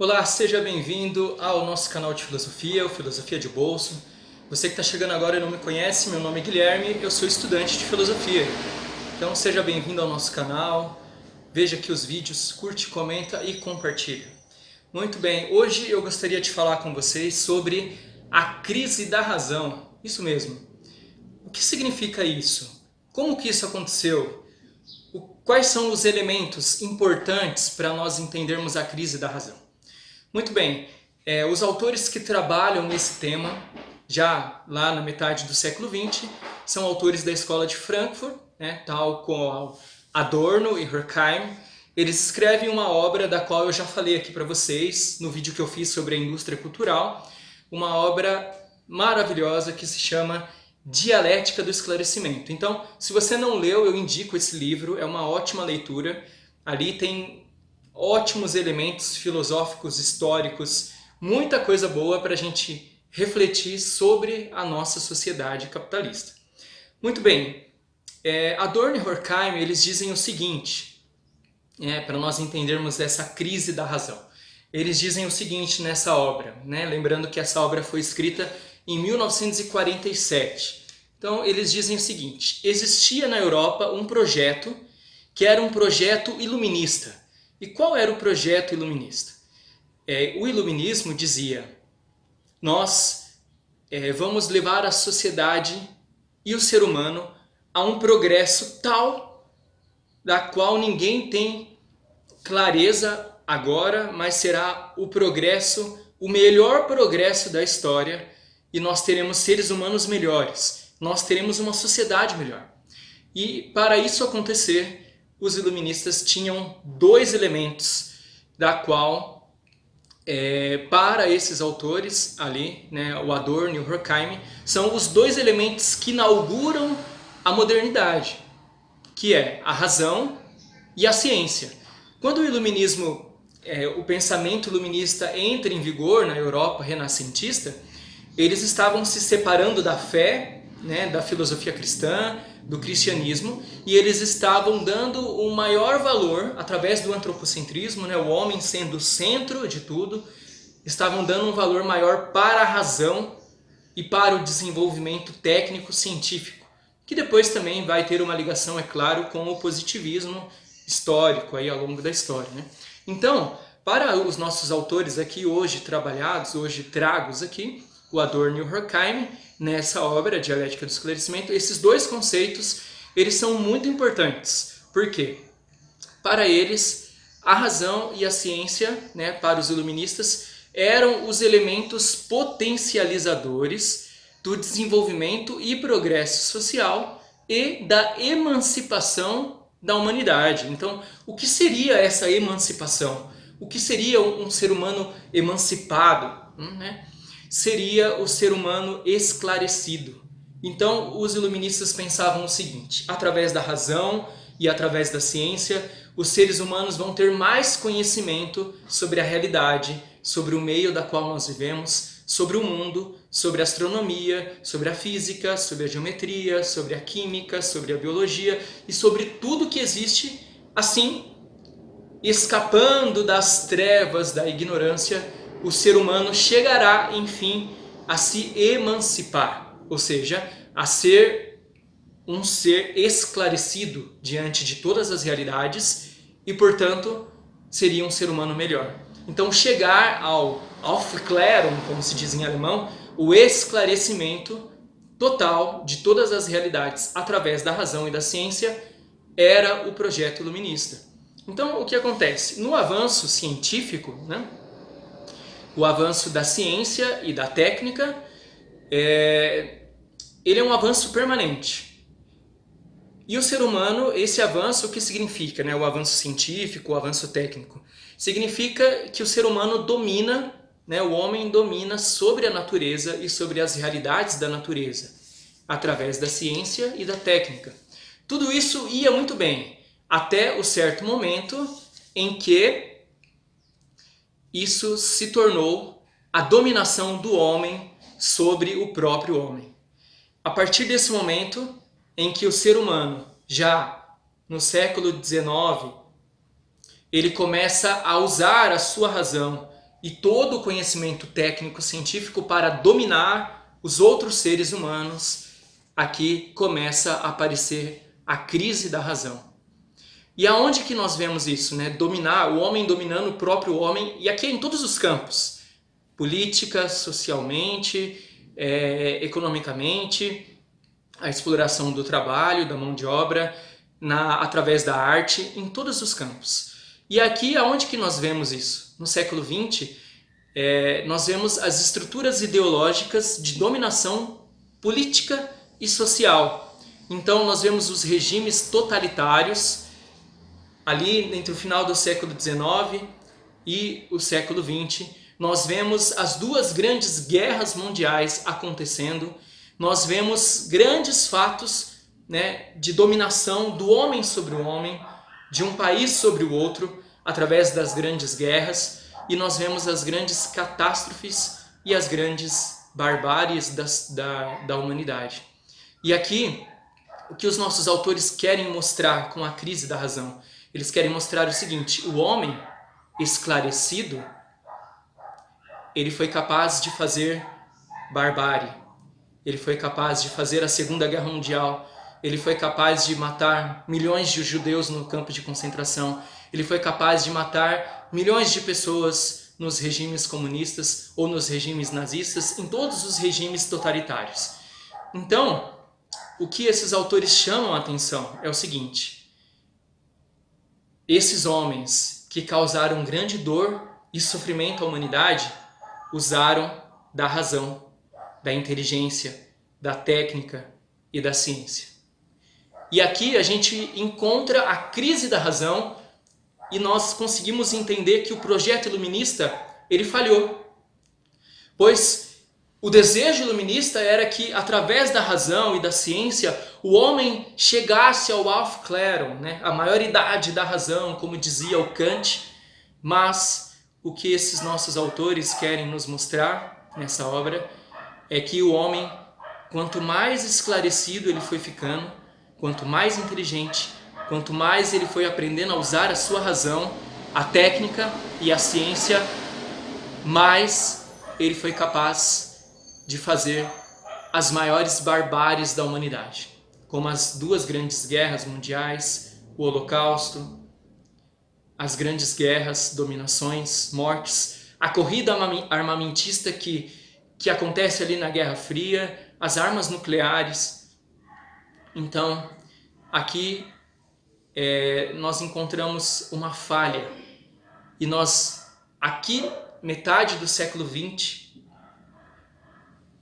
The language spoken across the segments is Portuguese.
Olá, seja bem-vindo ao nosso canal de filosofia, o Filosofia de Bolso. Você que está chegando agora e não me conhece, meu nome é Guilherme, eu sou estudante de filosofia. Então seja bem-vindo ao nosso canal, veja aqui os vídeos, curte, comenta e compartilha. Muito bem, hoje eu gostaria de falar com vocês sobre a crise da razão. Isso mesmo. O que significa isso? Como que isso aconteceu? Quais são os elementos importantes para nós entendermos a crise da razão? Muito bem, os autores que trabalham nesse tema, já lá na metade do século XX, são autores da escola de Frankfurt, tal como Adorno e Horkheim. Eles escrevem uma obra da qual eu já falei aqui para vocês no vídeo que eu fiz sobre a indústria cultural, uma obra maravilhosa que se chama Dialética do Esclarecimento. Então, se você não leu, eu indico esse livro, é uma ótima leitura. Ali tem ótimos elementos filosóficos, históricos, muita coisa boa para a gente refletir sobre a nossa sociedade capitalista. Muito bem, Adorno e Horkheim eles dizem o seguinte, para nós entendermos essa crise da razão. Eles dizem o seguinte nessa obra, lembrando que essa obra foi escrita em 1947. Então eles dizem o seguinte: existia na Europa um projeto que era um projeto iluminista. E qual era o projeto iluminista? O iluminismo dizia: nós vamos levar a sociedade e o ser humano a um progresso tal da qual ninguém tem clareza agora, mas será o progresso, o melhor progresso da história, e nós teremos seres humanos melhores, nós teremos uma sociedade melhor. E para isso acontecer, os iluministas tinham dois elementos, da qual, para esses autores ali, o Adorno e o Horkheim, são os dois elementos que inauguram a modernidade, que é a razão e a ciência. Quando o iluminismo, o pensamento iluminista entra em vigor na Europa renascentista, eles estavam se separando da fé, da filosofia cristã, do cristianismo, e eles estavam dando um maior valor, através do antropocentrismo, o homem sendo o centro de tudo, estavam dando um valor maior para a razão e para o desenvolvimento técnico-científico, que depois também vai ter uma ligação, é claro, com o positivismo histórico aí ao longo da história. Então, para os nossos autores aqui hoje trabalhados, hoje tragos aqui, o Adorno e o Horkheim, nessa obra, Dialética do Esclarecimento, esses dois conceitos, eles são muito importantes. Por quê? Para eles, a razão e a ciência, para os iluministas, eram os elementos potencializadores do desenvolvimento e progresso social e da emancipação da humanidade. Então, o que seria essa emancipação? O que seria um ser humano emancipado? Seria o ser humano esclarecido. Então, os iluministas pensavam o seguinte: através da razão e através da ciência, os seres humanos vão ter mais conhecimento sobre a realidade, sobre o meio da qual nós vivemos, sobre o mundo, sobre a astronomia, sobre a física, sobre a geometria, sobre a química, sobre a biologia e sobre tudo que existe, assim, escapando das trevas da ignorância, o ser humano chegará, enfim, a se emancipar, ou seja, a ser um ser esclarecido diante de todas as realidades e, portanto, seria um ser humano melhor. Então, chegar ao Aufklärung, como se diz em alemão, o esclarecimento total de todas as realidades através da razão e da ciência, era o projeto iluminista. Então, o que acontece? No avanço científico, o avanço da ciência e da técnica, ele é um avanço permanente. E o ser humano, esse avanço, o que significa? O avanço científico, o avanço técnico? Significa que o ser humano domina, o homem domina sobre a natureza e sobre as realidades da natureza, através da ciência e da técnica. Tudo isso ia muito bem, até o certo momento em que isso se tornou a dominação do homem sobre o próprio homem. A partir desse momento em que o ser humano, já no século XIX, ele começa a usar a sua razão e todo o conhecimento técnico científico para dominar os outros seres humanos, aqui começa a aparecer a crise da razão. E aonde que nós vemos isso, né? Dominar, o homem dominando o próprio homem, e aqui é em todos os campos, política, socialmente, economicamente, a exploração do trabalho, da mão de obra, através da arte, em todos os campos. E aqui aonde que nós vemos isso? No século XX, nós vemos as estruturas ideológicas de dominação política e social. Então nós vemos os regimes totalitários, ali entre o final do século XIX e o século XX, nós vemos as duas grandes guerras mundiais acontecendo, nós vemos grandes fatos, né, de dominação do homem sobre o homem, de um país sobre o outro, através das grandes guerras, e nós vemos as grandes catástrofes e as grandes barbáries da humanidade. E aqui, o que os nossos autores querem mostrar com a crise da razão? Eles querem mostrar o seguinte: o homem esclarecido, ele foi capaz de fazer barbárie, ele foi capaz de fazer a Segunda Guerra Mundial, ele foi capaz de matar milhões de judeus no campo de concentração, ele foi capaz de matar milhões de pessoas nos regimes comunistas ou nos regimes nazistas, em todos os regimes totalitários. Então, o que esses autores chamam a atenção é o seguinte: esses homens que causaram grande dor e sofrimento à humanidade usaram da razão, da inteligência, da técnica e da ciência. E aqui a gente encontra a crise da razão e nós conseguimos entender que o projeto iluminista, ele falhou. Pois o desejo iluminista era que, através da razão e da ciência, o homem chegasse ao Aufklärung, né? A maioridade da razão, como dizia o Kant. Mas o que esses nossos autores querem nos mostrar nessa obra é que o homem, quanto mais esclarecido ele foi ficando, quanto mais inteligente, quanto mais ele foi aprendendo a usar a sua razão, a técnica e a ciência, mais ele foi capaz de fazer as maiores barbáries da humanidade, como as duas grandes guerras mundiais, o Holocausto, as grandes guerras, dominações, mortes, a corrida armamentista que acontece ali na Guerra Fria, as armas nucleares. Então, aqui nós encontramos uma falha. E nós, aqui, metade do século XX,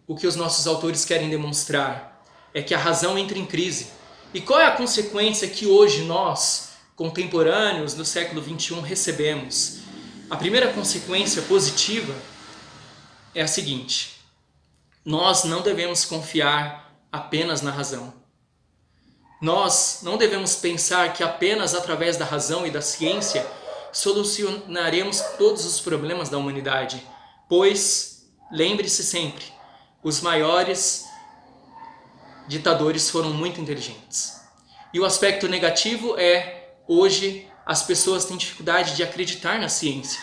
o que os nossos autores querem demonstrar é que a razão entra em crise. E qual é a consequência que hoje nós, contemporâneos do século XXI, recebemos? A primeira consequência positiva é a seguinte: nós não devemos confiar apenas na razão. Nós não devemos pensar que apenas através da razão e da ciência solucionaremos todos os problemas da humanidade, pois, lembre-se sempre, os maiores ditadores foram muito inteligentes. E o aspecto negativo é, hoje, as pessoas têm dificuldade de acreditar na ciência.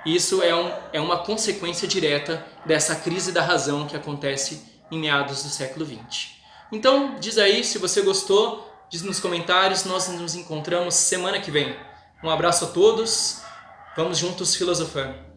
Isso é uma consequência direta dessa crise da razão que acontece em meados do século XX. Então, diz aí se você gostou, diz nos comentários, nós nos encontramos semana que vem. Um abraço a todos, vamos juntos filosofando.